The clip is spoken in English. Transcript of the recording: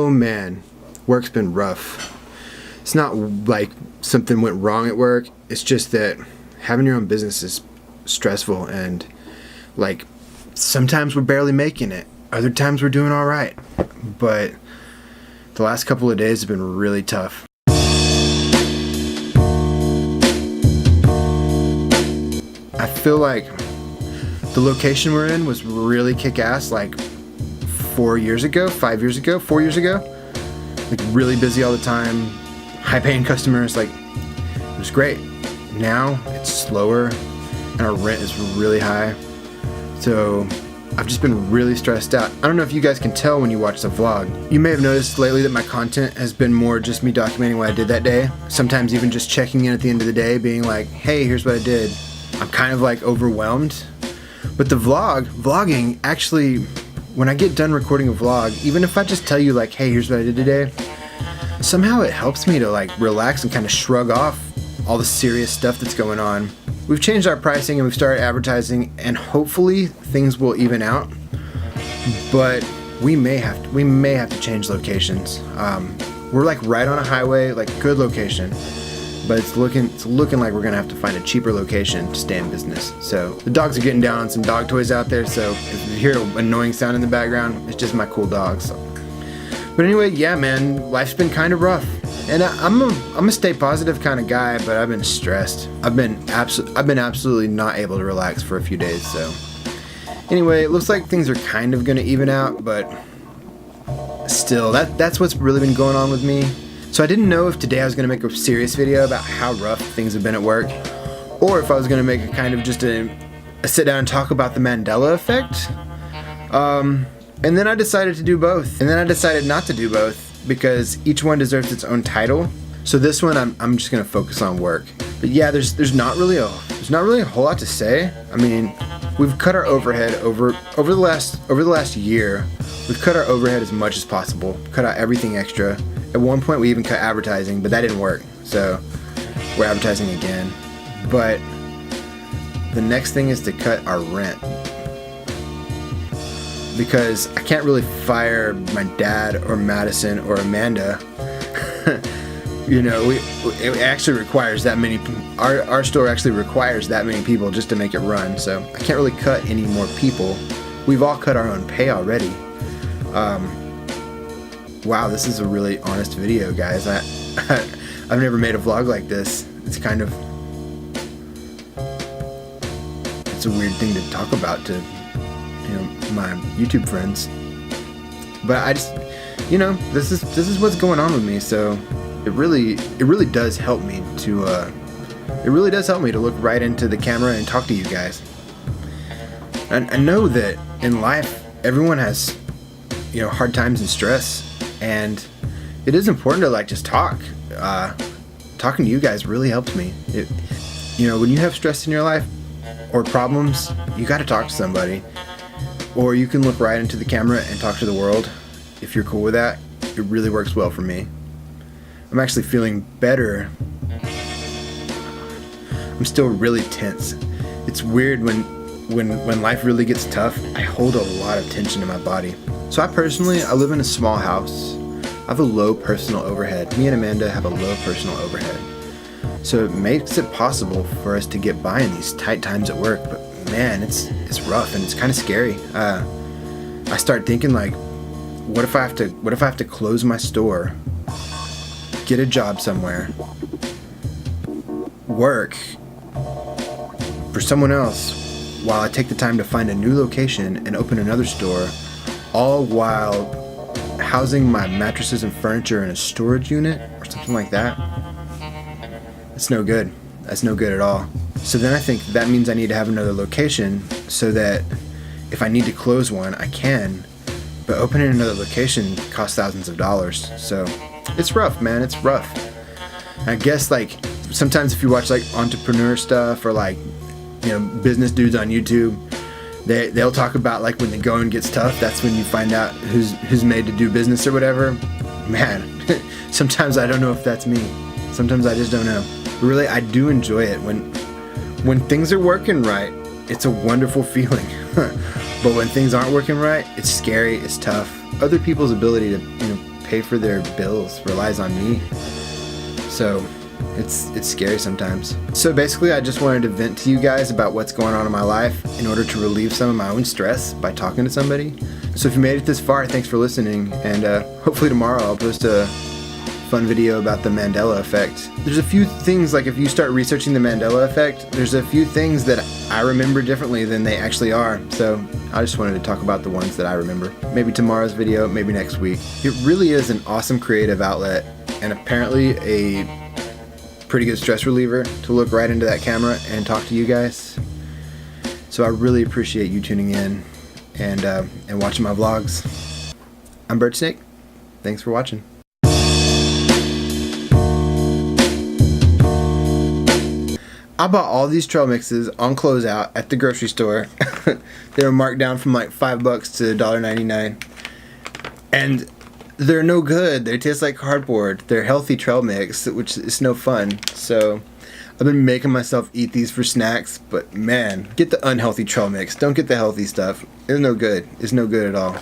Oh man, work's been rough. It's not like something went wrong at work. It's just that having your own business is stressful, and like sometimes we're barely making it. Other times we're doing all right. But the last couple of days have been really tough. I feel like the location we're in was really kick-ass like 4 years ago, 5 years ago, 4 years ago. Like really busy all the time, high-paying customers, like it was great. Now it's slower and our rent is really high. So I've just been really stressed out. I don't know if you guys can tell when you watch the vlog. You may have noticed lately that my content has been more just me documenting what I did that day. Sometimes even just checking in at the end of the day, being like, hey, here's what I did. I'm kind of like overwhelmed. But the vlogging, actually, when I get done recording a vlog, even if I just tell you like, hey, here's what I did today, somehow it helps me to like relax and kind of shrug off all the serious stuff that's going on. We've changed our pricing and we've started advertising, and hopefully things will even out. But we may have to change locations. We're like right on a highway, like good location, but it's looking like we're gonna have to find a cheaper location to stay in business. So the dogs are getting down on some dog toys out there, so if you hear an annoying sound in the background, it's just my cool dogs. But anyway, yeah man, life's been kind of rough. And I'm a stay positive kind of guy, but I've been stressed. I've been absolutely not able to relax for a few days. So anyway, it looks like things are kind of gonna even out, but still, that's what's really been going on with me. So I didn't know if today I was gonna make a serious video about how rough things have been at work, or if I was gonna make a kind of just a sit down and talk about the Mandela effect. And then I decided to do both, and then I decided not to do both, because each one deserves its own title. So this one I'm just gonna focus on work. But yeah, there's not really a whole lot to say. I mean, we've cut our overhead over the last year. We've cut our overhead as much as possible, cut out everything extra. At one point we even cut advertising, but that didn't work. So we're advertising again. But the next thing is to cut our rent, because I can't really fire my dad or Madison or Amanda. You know, it actually requires that many. Our store actually requires that many people just to make it run. So I can't really cut any more people. We've all cut our own pay already. Wow, this is a really honest video, guys. I've never made a vlog like this. It's kind of, it's a weird thing to talk about to, you know, my YouTube friends. But I just, you know, this is what's going on with me. So it really does help me to look right into the camera and talk to you guys. And I know that in life everyone has, you know, hard times and stress, and it is important to like just talk. Talking to you guys really helps me. You know, when you have stress in your life or problems, you got to talk to somebody. Or you can look right into the camera and talk to the world. If you're cool with that, it really works well for me. I'm actually feeling better. I'm still really tense. It's weird when life really gets tough, I hold a lot of tension in my body. So I live in a small house. I have a low personal overhead. Me and Amanda have a low personal overhead. So it makes it possible for us to get by in these tight times at work. But man, it's rough and it's kind of scary. I start thinking like, what if I have to close my store, get a job somewhere, work for someone else while I take the time to find a new location and open another store, all while housing my mattresses and furniture in a storage unit or something like that? That's no good. That's no good at all. So then I think that means I need to have another location so that if I need to close one, I can. But opening another location costs thousands of dollars. So it's rough, man. It's rough. I guess like sometimes if you watch like entrepreneur stuff or like, you know, business dudes on YouTube, they'll talk about like when the going gets tough, that's when you find out who's made to do business or whatever. Man, sometimes I don't know if that's me. Sometimes I just don't know. But really, I do enjoy it when things are working right. It's a wonderful feeling. But when things aren't working right, it's scary, it's tough. Other people's ability to, you know, pay pay for their bills relies on me. So it's scary sometimes. So basically, I just wanted to vent to you guys about what's going on in my life in order to relieve some of my own stress by talking to somebody. So if you made it this far, thanks for listening, and hopefully tomorrow I'll post a fun video about the Mandela effect. There's a few things, like if you start researching the Mandela effect, there's a few things that I remember differently than they actually are. So I just wanted to talk about the ones that I remember. Maybe tomorrow's video, maybe next week. It really is an awesome creative outlet, and apparently a pretty good stress reliever to look right into that camera and talk to you guys. So I really appreciate you tuning in and watching my vlogs. I'm Bird Snake. Thanks for watching. I bought all these trail mixes on closeout at the grocery store. They were marked down from like $5 to $1.99. And they're no good. They taste like cardboard. They're healthy trail mix, which is no fun. So I've been making myself eat these for snacks, but man, get the unhealthy trail mix. Don't get the healthy stuff. It's no good. It's no good at all.